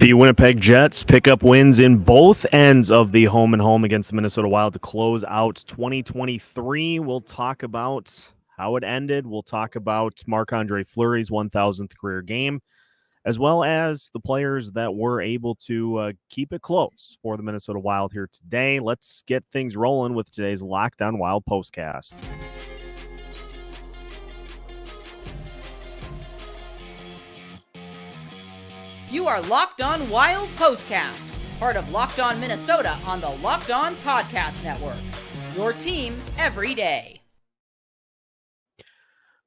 The Winnipeg Jets pick up wins in both ends of the home and home against the Minnesota Wild to close out 2023. We'll talk about how it ended. We'll talk about Marc-Andre Fleury's 1,000th career game, as well as the players that were able to keep it close for the Minnesota Wild here today. Let's get things rolling with today's Locked On Wild postcast. You are Locked On Wild Postcast, part of Locked On Minnesota on the Locked On Podcast Network. Your team every day.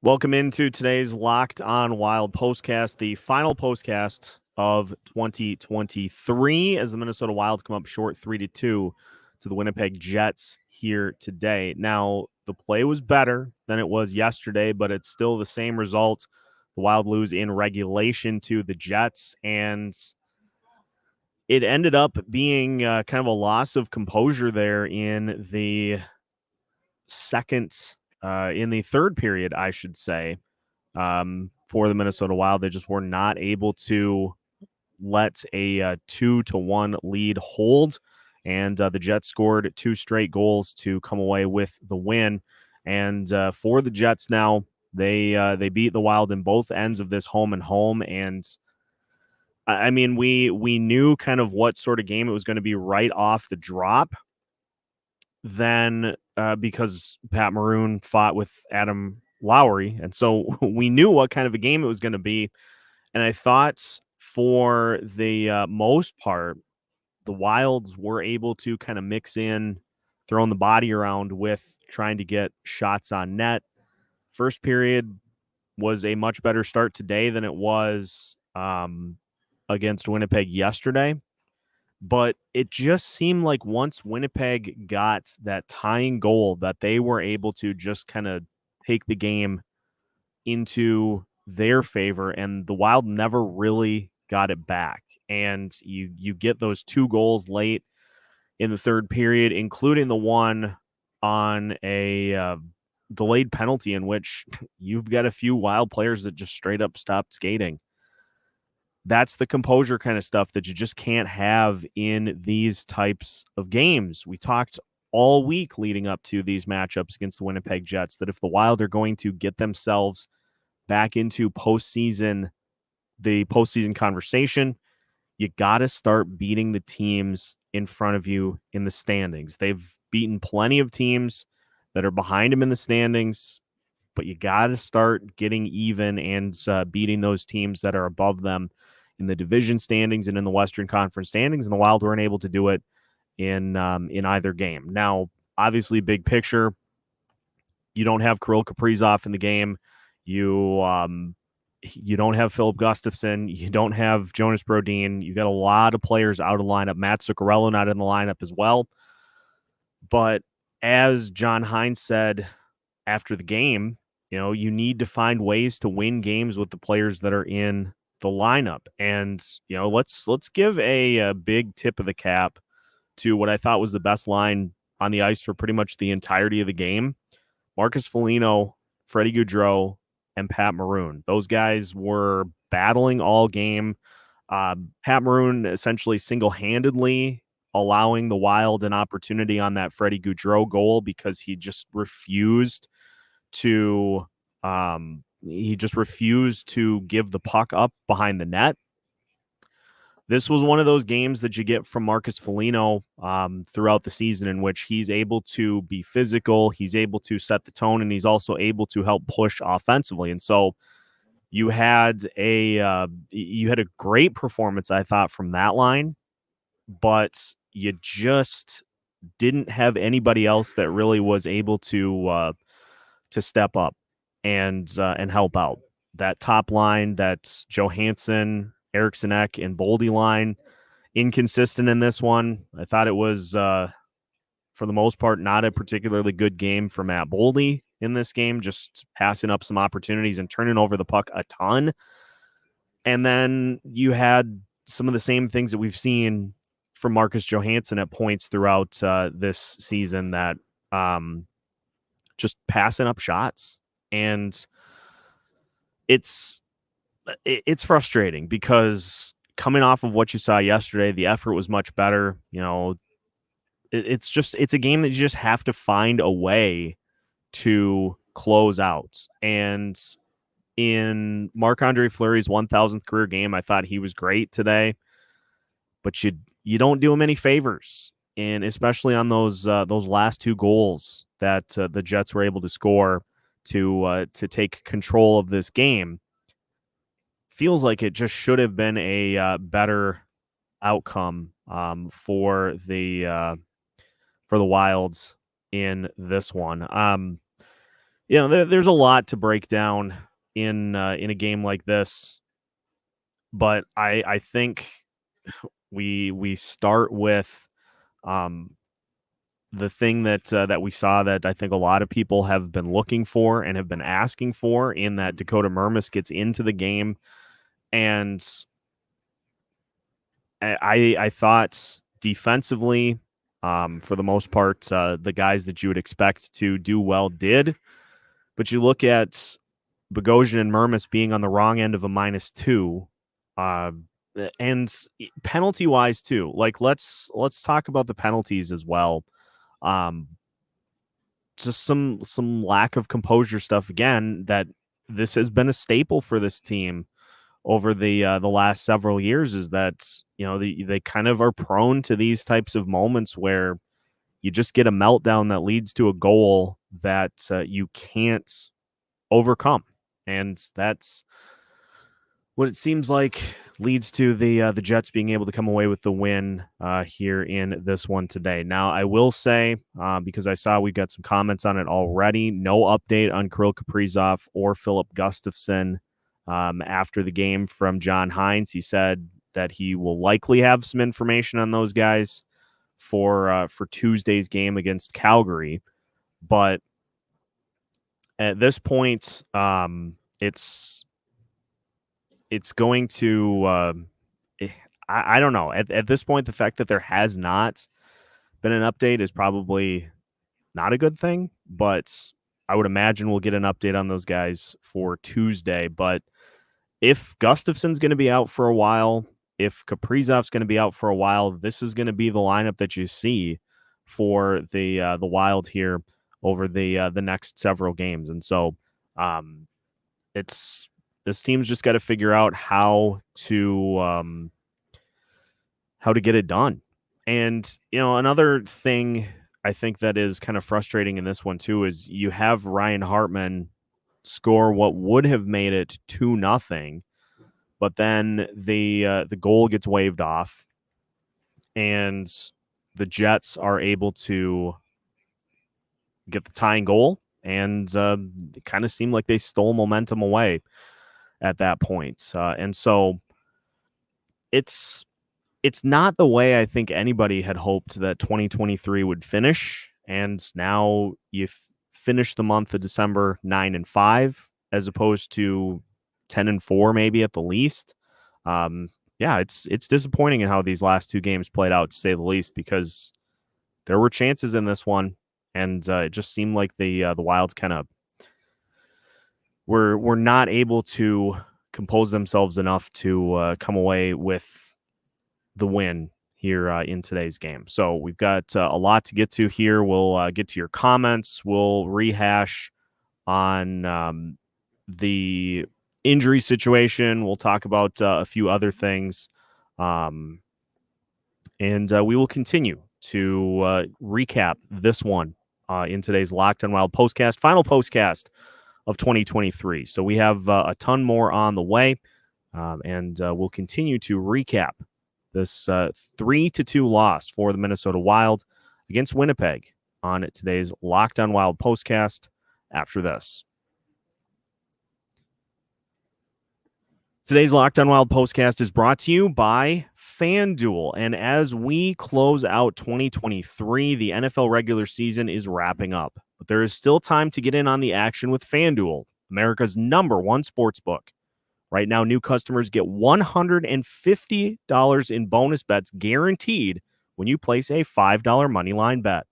Welcome into today's Locked On Wild postcast, the final postcast of 2023, as the Minnesota Wild come up short 3-2 to the Winnipeg Jets here today. Now, the play was better than it was yesterday, but it's still the same result. The Wild lose in regulation to the Jets, and it ended up being kind of a loss of composure there in the third period, I should say, for the Minnesota Wild. They just were not able to let a 2-1 lead hold, and the Jets scored 2 straight goals to come away with the win. And for the Jets now, they beat the Wild in both ends of this home and home, and I mean we knew kind of what sort of game it was going to be right off the drop. Then because Pat Maroon fought with Adam Lowry, and so we knew what kind of a game it was going to be. And I thought for the most part, the Wilds were able to kind of mix in throwing the body around with trying to get shots on net. First period was a much better start today than it was against Winnipeg yesterday. But it just seemed like once Winnipeg got that tying goal that they were able to just kind of take the game into their favor, and the Wild never really got it back. And you get those 2 goals late in the third period, including the one on a delayed penalty in which you've got a few Wild players that just straight up stopped skating. That's the composure kind of stuff that you just can't have in these types of games. We talked all week leading up to these matchups against the Winnipeg Jets that if the Wild are going to get themselves back into the postseason conversation, you got to start beating the teams in front of you in the standings. They've beaten plenty of teams that are behind them in the standings, but you got to start getting even and beating those teams that are above them in the division standings and in the Western Conference standings, and the Wild weren't able to do it in either game. Now, obviously, big picture, you don't have Kirill Kaprizov in the game. You don't have Filip Gustavsson. You don't have Jonas Brodin. You got a lot of players out of the lineup. Matt Zuccarello not in the lineup as well. But as John Hynes said after the game, you need to find ways to win games with the players that are in the lineup. And, let's give a big tip of the cap to what I thought was the best line on the ice for pretty much the entirety of the game. Marcus Foligno, Freddy Gaudreau, and Pat Maroon. Those guys were battling all game. Pat Maroon essentially single-handedly allowing the Wild an opportunity on that Freddy Gaudreau goal because he just refused to give the puck up behind the net. This was one of those games that you get from Marcus Foligno throughout the season in which he's able to be physical, he's able to set the tone, and he's also able to help push offensively. And so you had a great performance, I thought, from that line, but you just didn't have anybody else that really was able to step up and help out. That top line, that's Johansson, Eriksson Ek, and Boldy line, inconsistent in this one. I thought it was, for the most part, not a particularly good game for Matt Boldy in this game, just passing up some opportunities and turning over the puck a ton. And then you had some of the same things that we've seen from Marcus Johansson at points throughout this season, that just passing up shots. And it's frustrating because coming off of what you saw yesterday, the effort was much better. It's a game that you just have to find a way to close out. And in Marc-Andre Fleury's 1,000th career game, I thought he was great today, but you don't do him any favors, and especially on those last two goals that the Jets were able to score to take control of this game. Feels like it just should have been a better outcome for the Wilds in this one. There's a lot to break down in a game like this, but I think we start with the thing that we saw that I think a lot of people have been looking for and have been asking for, in that Dakota Mermis gets into the game. And I thought defensively, for the most part, the guys that you would expect to do well did. But you look at Bogosian and Mermis being on the wrong end of a -2, and penalty-wise too. Like, let's talk about the penalties as well. Just some lack of composure stuff again, that this has been a staple for this team over the last several years, is that they kind of are prone to these types of moments where you just get a meltdown that leads to a goal that you can't overcome, and that's what it seems like leads to the Jets being able to come away with the win here in this one today. Now, I will say, because I saw we've got some comments on it already, no update on Kirill Kaprizov or Filip Gustavsson after the game from John Hynes. He said that he will likely have some information on those guys for Tuesday's game against Calgary, but at this point, it's going to I don't know. At this point, the fact that there has not been an update is probably not a good thing, but I would imagine we'll get an update on those guys for Tuesday. But if Gustafsson's going to be out for a while, if Kaprizov's going to be out for a while, this is going to be the lineup that you see for the Wild here over the next several games. And so this team's just got to figure out how to get it done. And another thing I think that is kind of frustrating in this one too is you have Ryan Hartman score what would have made it 2-0, but then the goal gets waved off, and the Jets are able to get the tying goal, and it kind of seemed like they stole momentum away at that point. And so it's not the way I think anybody had hoped that 2023 would finish. And now you finish the month of December 9-5, as opposed to 10-4, maybe at the least. It's disappointing in how these last two games played out, to say the least, because there were chances in this one, and it just seemed like the Wilds kind of were not able to compose themselves enough to come away with the win here in today's game. So we've got a lot to get to here. We'll get to your comments. We'll rehash on the injury situation. We'll talk about a few other things. And we will continue to recap this one in today's Locked On Wild postcast, final postcast of 2023. So we have a ton more on the way, and we'll continue to recap this 3-2 loss for the Minnesota Wild against Winnipeg on today's Locked On Wild postcast after this. Today's Locked On Wild postcast is brought to you by FanDuel. And as we close out 2023, the NFL regular season is wrapping up. But there is still time to get in on the action with FanDuel, America's #1 sportsbook. Right now, new customers get $150 in bonus bets guaranteed when you place a $5 moneyline bet.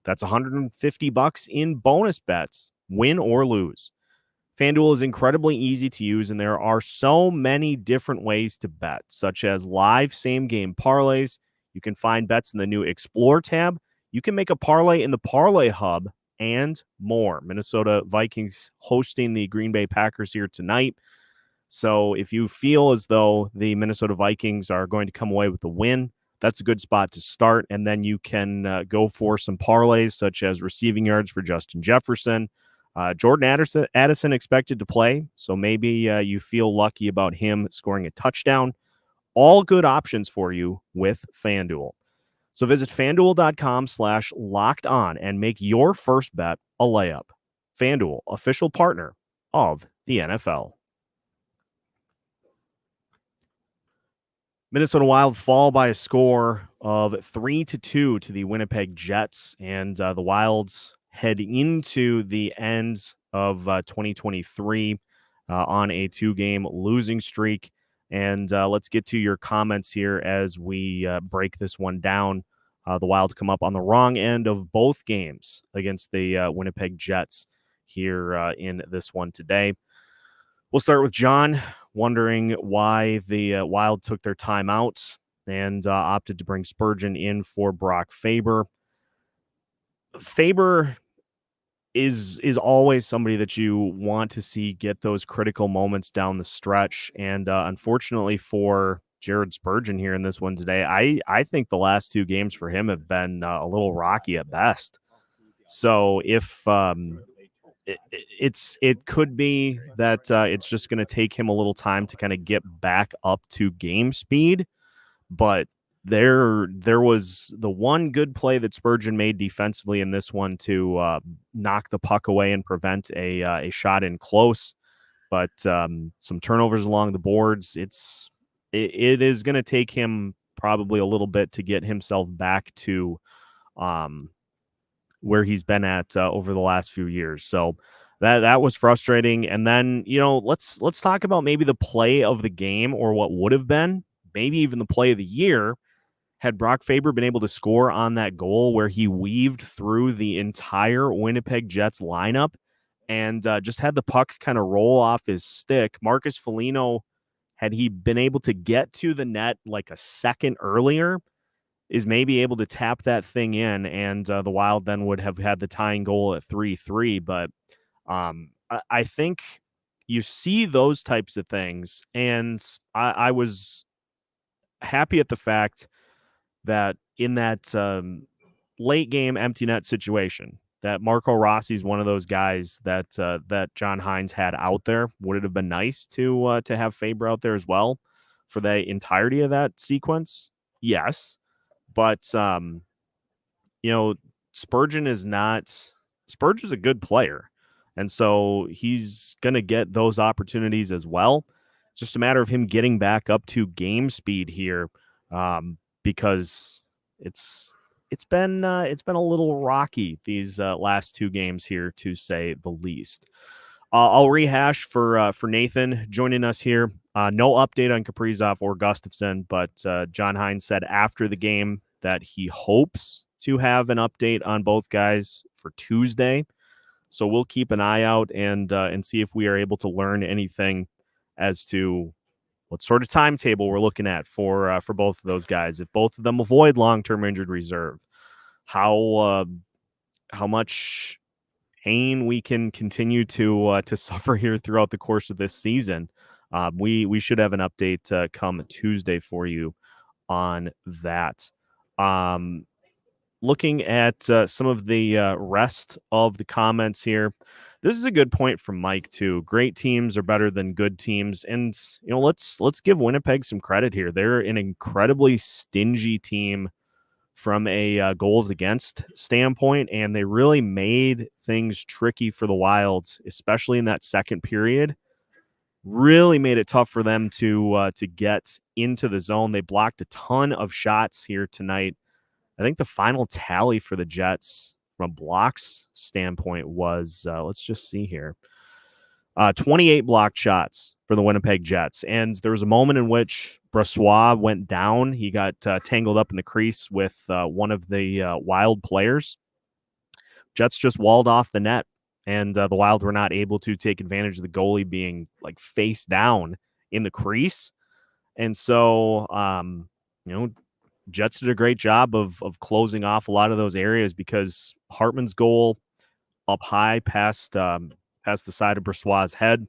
That's $150 in bonus bets, win or lose. FanDuel is incredibly easy to use, and there are so many different ways to bet, such as live same-game parlays. You can find bets in the new Explore tab. You can make a parlay in the Parlay Hub, and more. Minnesota Vikings hosting the Green Bay Packers here tonight. So if you feel as though the Minnesota Vikings are going to come away with the win, that's a good spot to start. And then you can go for some parlays, such as receiving yards for Justin Jefferson. Jordan Addison expected to play, so maybe you feel lucky about him scoring a touchdown. All good options for you with FanDuel. So visit FanDuel.com/lockedon and make your first bet a layup. FanDuel, official partner of the NFL. Minnesota Wild fall by a score of 3-2 to the Winnipeg Jets, and the Wilds head into the end of 2023 on a 2-game losing streak. And let's get to your comments here as we break this one down. The Wild come up on the wrong end of both games against the Winnipeg Jets here in this one today. We'll start with John, wondering why the Wild took their time out and opted to bring Spurgeon in for Brock Faber. Faber is always somebody that you want to see get those critical moments down the stretch. And unfortunately for Jared Spurgeon here in this one today, I think the last 2 games for him have been a little rocky at best. So if it could be that it's just going to take him a little time to kind of get back up to game speed, but there was the one good play that Spurgeon made defensively in this one to knock the puck away and prevent a shot in close, but some turnovers along the boards. It is going to take him probably a little bit to get himself back to where he's been at over the last few years. So that was frustrating. And then, let's talk about maybe the play of the game, or what would have been, maybe even the play of the year, had Brock Faber been able to score on that goal where he weaved through the entire Winnipeg Jets lineup and just had the puck kind of roll off his stick. Marcus Foligno, had he been able to get to the net like a second earlier, is maybe able to tap that thing in, and the Wild then would have had the tying goal at 3-3. But I think you see those types of things, and I was happy at the fact that in that late game empty net situation, that Marco Rossi is one of those guys that John Hynes had out there. Would it have been nice to have Faber out there as well for the entirety of that sequence? Yes. But, Spurgeon is a good player. And so he's going to get those opportunities as well. It's just a matter of him getting back up to game speed here, because it's been a little rocky these last 2 games here, to say the least. I'll rehash for Nathan joining us here. No update on Kaprizov or Gustavsson, but John Hynes said after the game that he hopes to have an update on both guys for Tuesday. So we'll keep an eye out and see if we are able to learn anything as to what sort of timetable we're looking at for both of those guys. If both of them avoid long-term injured reserve, how much pain we can continue to suffer here throughout the course of this season. We should have an update come Tuesday for you on that. Looking at some of the rest of the comments here, this is a good point from Mike too. Great teams are better than good teams, and let's give Winnipeg some credit here. They're an incredibly stingy team from a goals against standpoint, and they really made things tricky for the Wilds, especially in that second period. Really made it tough for them to get into the zone. They blocked a ton of shots here tonight. I think the final tally for the Jets from a blocks standpoint was, let's just see here, 28 blocked shots for the Winnipeg Jets. And there was a moment in which Brossoit went down. He got tangled up in the crease with one of the Wild players. Jets just walled off the net and the Wild were not able to take advantage of the goalie being like face down in the crease. And so, Jets did a great job of closing off a lot of those areas because Hartman's goal up high past the side of Brossoit's head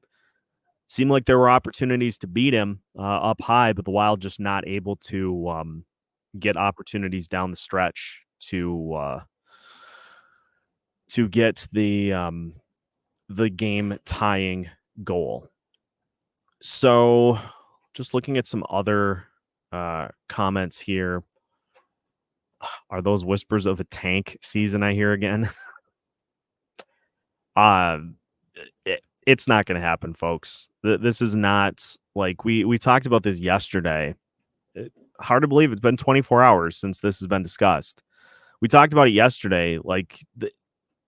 seemed like there were opportunities to beat him up high, but the Wild just not able to get opportunities down the stretch to get the game tying goal. So, just looking at some other comments here. Are those whispers of a tank season I hear again? It's not going to happen, folks. This is not like we talked about this yesterday. Hard to believe it's been 24 hours since this has been discussed. We talked about it yesterday. Like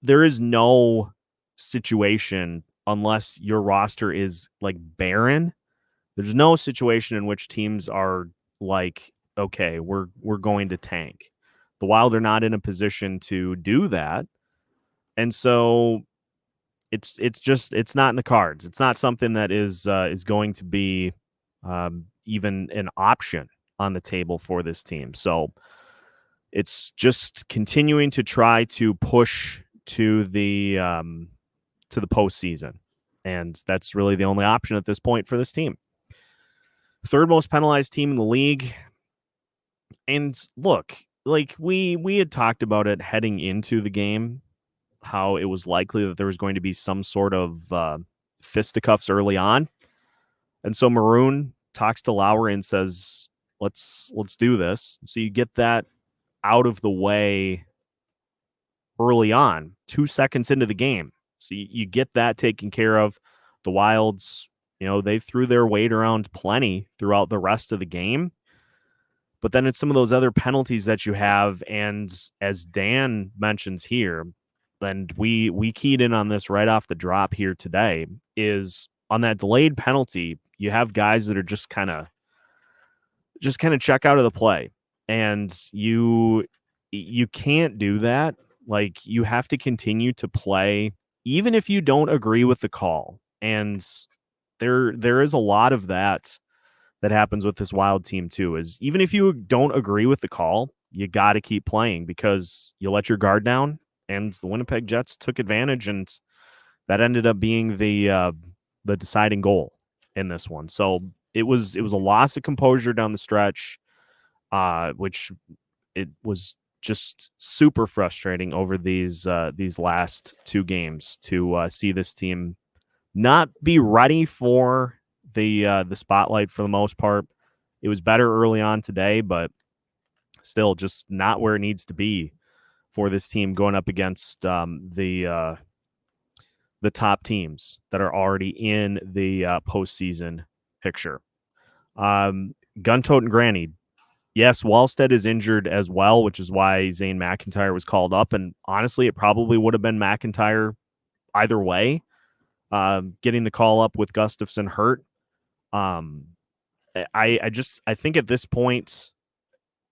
there is no situation unless your roster is like barren. There's no situation in which teams are like, okay, we're going to tank. The Wild are not in a position to do that. And so it's not in the cards. It's not something that is going to be even an option on the table for this team. So it's just continuing to try to push to the postseason. And that's really the only option at this point for this team. Third most penalized team in the league. And look, like we had talked about it heading into the game, how it was likely that there was going to be some sort of fisticuffs early on. And so Maroon talks to Lowry and says, let's do this. So you get that out of the way early on, 2 seconds into the game. So you get that taken care of. The Wilds, they threw their weight around plenty throughout the rest of the game. But then it's some of those other penalties that you have. And as Dan mentions here, and we keyed in on this right off the drop here today, is on that delayed penalty, you have guys that are just kind of check out of the play. And you can't do that. Like, you have to continue to play, even if you don't agree with the call. And there is a lot of that happens with this Wild team too, is even if you don't agree with the call, you got to keep playing because you let your guard down, and the Winnipeg Jets took advantage, and that ended up being the deciding goal in this one. So it was a loss of composure down the stretch, which it was just super frustrating over these last two games to see this team not be ready for the spotlight for the most part. It was better early on today, but still just not where it needs to be for this team going up against the top teams that are already in the postseason picture. Guntote and Granny. Yes, Wallstead is injured as well, which is why Zane McIntyre was called up. And honestly, it probably would have been McIntyre either way. Getting the call up with Gustavsson hurt. I think at this point,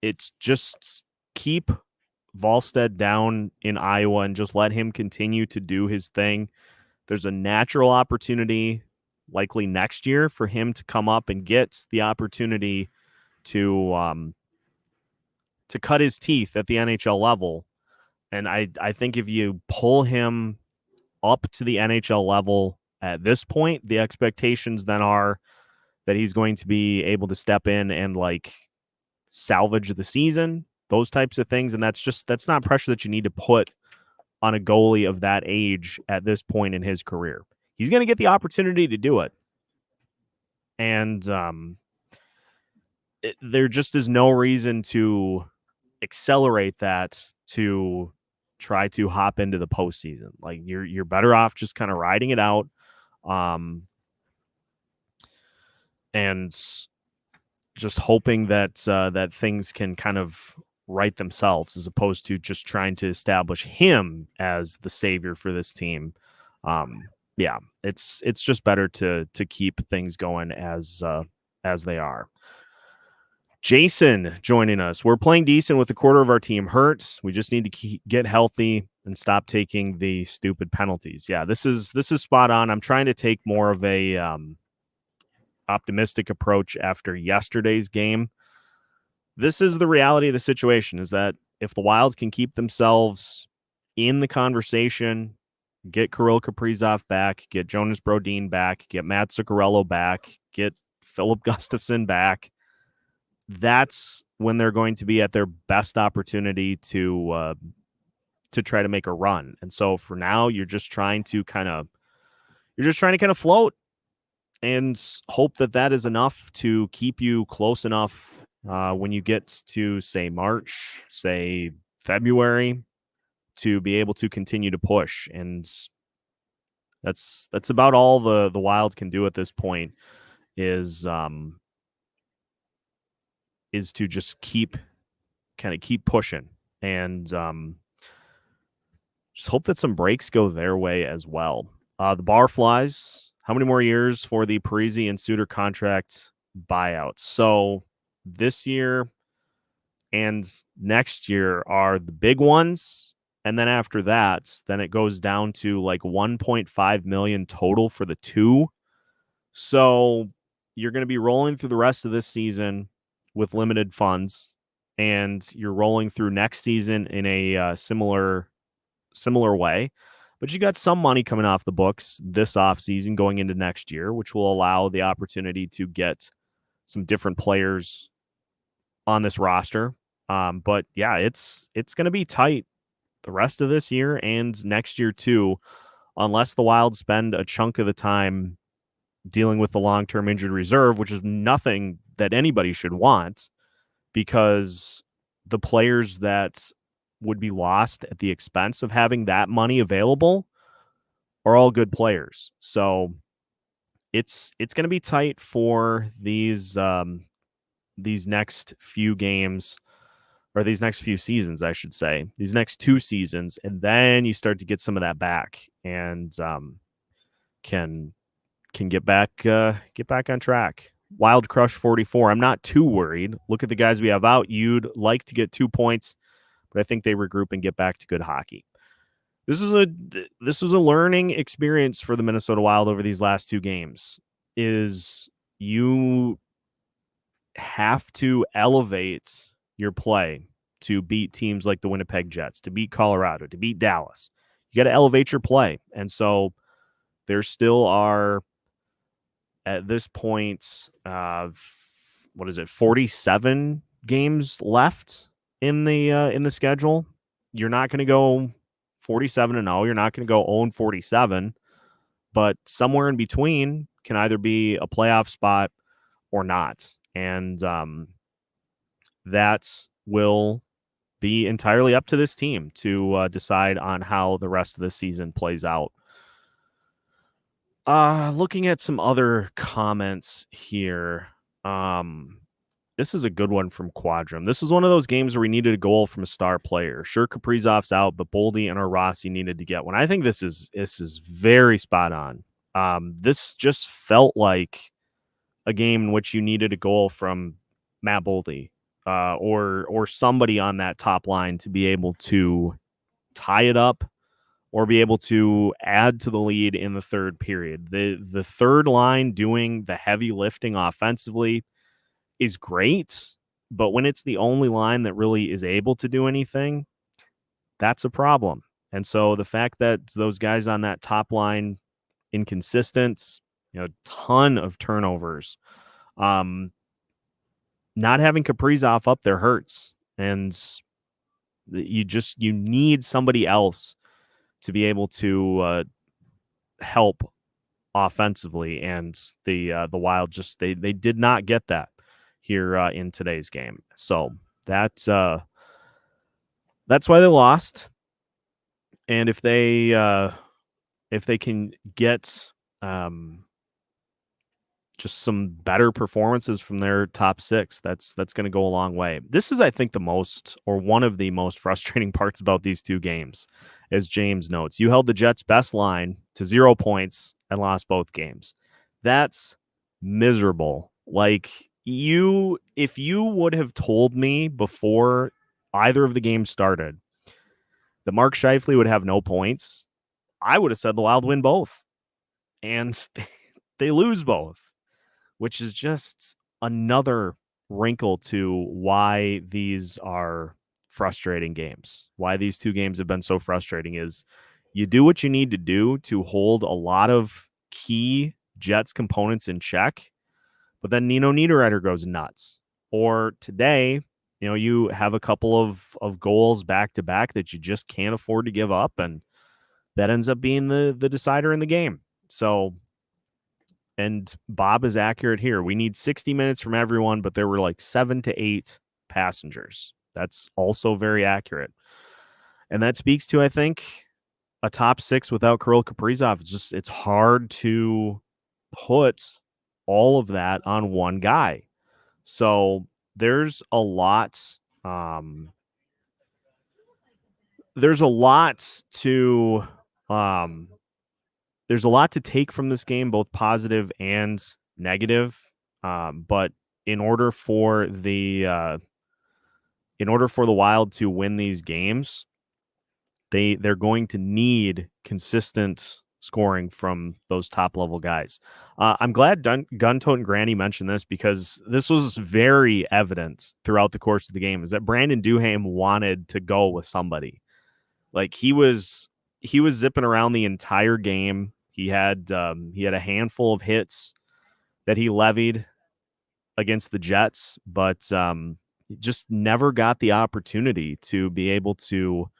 it's just keep Wallstead down in Iowa and just let him continue to do his thing. There's a natural opportunity, likely next year, for him to come up and get the opportunity to cut his teeth at the NHL level. And I think if you pull him up to the NHL level at this point, the expectations then are that he's going to be able to step in and like salvage the season, those types of things. And that's not pressure that you need to put on a goalie of that age at this point in his career. He's going to get the opportunity to do it. And there just is no reason to accelerate that to try to hop into the postseason. Like you're better off just kind of riding it out. And just hoping that that things can kind of right themselves, as opposed to just trying to establish him as the savior for this team. Yeah, it's just better to keep things going as they are. Jason joining us. We're playing decent with a quarter of our team hurt. We just need to get healthy and stop taking the stupid penalties. Yeah, this is spot on. I'm trying to take more of a optimistic approach after yesterday's game. This is the reality of the situation, is that if the Wild can keep themselves in the conversation, get Kirill Kaprizov back, get Jonas Brodin back, get Matt Zuccarello back, get Filip Gustavsson back, that's when they're going to be at their best opportunity to try to make a run. And so for now, you're just trying to kind of float and hope that that is enough to keep you close enough when you get to, say, March, say February, to be able to continue to push. And that's about all the Wild can do at this point, is to just keep pushing, and just hope that some breaks go their way as well. The Barflies, how many more years for the Parise and Suter contract buyouts? So this year and next year are the big ones. And then after that, then it goes down to like 1.5 million total for the two. So you're going to be rolling through the rest of this season with limited funds, and you're rolling through next season in a similar way. But you got some money coming off the books this offseason going into next year, which will allow the opportunity to get some different players on this roster. But yeah, it's going to be tight the rest of this year and next year too, unless the Wild spend a chunk of the time dealing with the long-term injured reserve, which is nothing that anybody should want, because the players that would be lost at the expense of having that money available are all good players. So it's going to be tight for these next few games, or these next few seasons, I should say, these next 2 seasons, and then you start to get some of that back, and can get back on track. Wild Crush 44. I'm not too worried. Look at the guys we have out. You'd like to get 2 points, but I think they regroup and get back to good hockey. This was a learning experience for the Minnesota Wild over these last 2 games. Is you have to elevate your play to beat teams like the Winnipeg Jets, to beat Colorado, to beat Dallas. You got to elevate your play. And so there still are, at this point, 47 games left in the schedule. You're not going to go 47-0. You're not going to go 0-47, but somewhere in between can either be a playoff spot or not. And that will be entirely up to this team to decide on how the rest of the season plays out. Looking at some other comments here. This is a good one from Quadrum. This is one of those games where we needed a goal from a star player. Sure, Kaprizov's out, but Boldy and Rossi needed to get one. I think this is very spot on. This just felt like a game in which you needed a goal from Matt Boldy, or somebody on that top line to be able to tie it up or be able to add to the lead in the third period. The third line doing the heavy lifting offensively is great, but when it's the only line that really is able to do anything, that's a problem. And so the fact that those guys on that top line, inconsistent, ton of turnovers, not having Kaprizov up there hurts, and you need somebody else to be able to help offensively, and the Wild just they did not get that here in today's game. So that's why they lost. And if they can get just some better performances from their top 6, that's going to go a long way. This is, I think, one of the most frustrating parts about these 2 games, as James notes. You held the Jets' best line to 0 points and lost both games. That's miserable. Like, if you would have told me before either of the games started that Mark Scheifele would have no points, I would have said the Wild win both. And they lose both, which is just another wrinkle to why these are frustrating games. Why these two games have been so frustrating is you do what you need to do to hold a lot of key Jets components in check, but then Nino Niederreiter goes nuts. Or today, you have a couple of goals back to back that you just can't afford to give up, and that ends up being the decider in the game. So, and Bob is accurate here. We need 60 minutes from everyone, but there were like 7 to 8 passengers. That's also very accurate. And that speaks to, I think, a top 6 without Kirill Kaprizov. It's hard to put all of that on one guy. So there's a lot. There's a lot to take from this game, both positive and negative. But in order for the Wild to win these games, they're going to need consistent scoring from those top level guys. I'm glad Guntote and Granny mentioned this, because this was very evident throughout the course of the game, is that Brandon Duhaime wanted to go with somebody. Like he was zipping around the entire game. He had a handful of hits that he levied against the Jets, but just never got the opportunity to be able to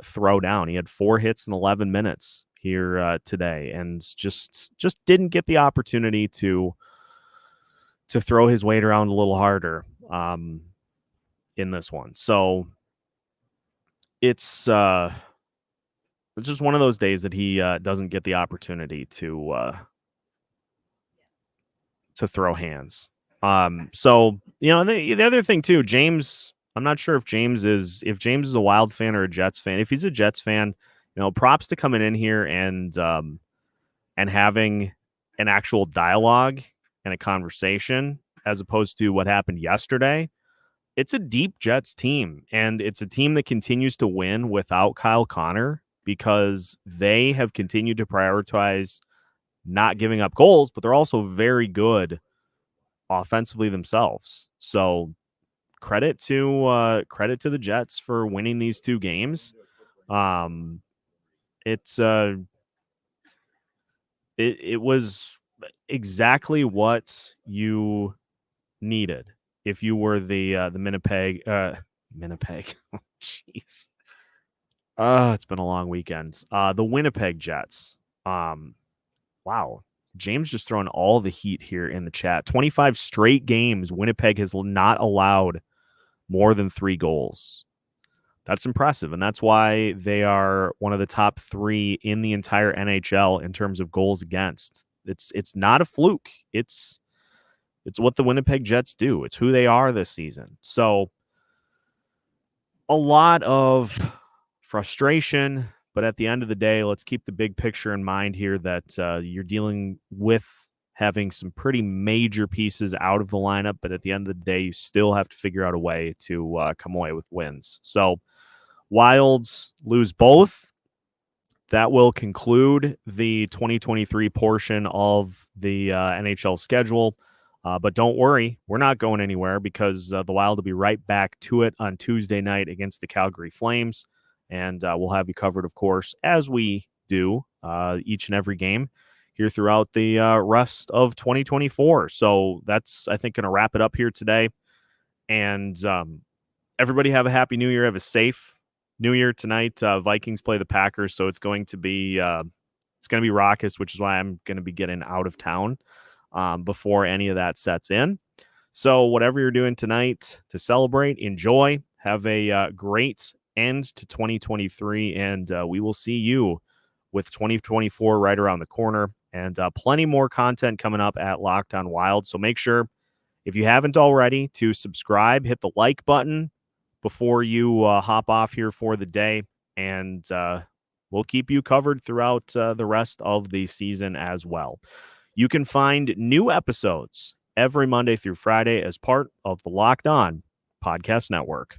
throw down. He had 4 hits in 11 minutes here today, and just didn't get the opportunity to throw his weight around a little harder in this one. So it's just one of those days that he doesn't get the opportunity to throw hands. So the other thing too, James. I'm not sure if James is a Wild fan or a Jets fan. If he's a Jets fan, props to coming in here and having an actual dialogue and a conversation, as opposed to what happened yesterday. It's a deep Jets team, and it's a team that continues to win without Kyle Connor, because they have continued to prioritize not giving up goals, but they're also very good offensively themselves. So credit to the Jets for winning these 2 games. It was exactly what you needed if you were the Winnipeg. Jeez. It's been a long weekend. The Winnipeg Jets. Wow. James just throwing all the heat here in the chat. 25 straight games, Winnipeg has not allowed more than 3 goals. That's impressive, and that's why they are one of the top 3 in the entire NHL in terms of goals against. It's not a fluke. It's what the Winnipeg Jets do. It's who they are this season. So a lot of frustration, but at the end of the day, let's keep the big picture in mind here, that you're dealing with having some pretty major pieces out of the lineup, but at the end of the day, you still have to figure out a way to come away with wins. So Wilds lose both. That will conclude the 2023 portion of the NHL schedule. But don't worry, we're not going anywhere, because the Wild will be right back to it on Tuesday night against the Calgary Flames. And we'll have you covered, of course, as we do each and every game here throughout the rest of 2024. So that's, I think, going to wrap it up here today. And everybody have a happy New Year. Have a safe New Year tonight. Vikings play the Packers, so it's going to be raucous, which is why I'm going to be getting out of town before any of that sets in. So whatever you're doing tonight to celebrate, enjoy. Have a great end to 2023, and we will see you with 2024 right around the corner, and plenty more content coming up at Locked On Wild. So make sure, if you haven't already, to subscribe, hit the like button before you hop off here for the day, and we'll keep you covered throughout the rest of the season as well. You can find new episodes every Monday through Friday as part of the Locked On Podcast Network.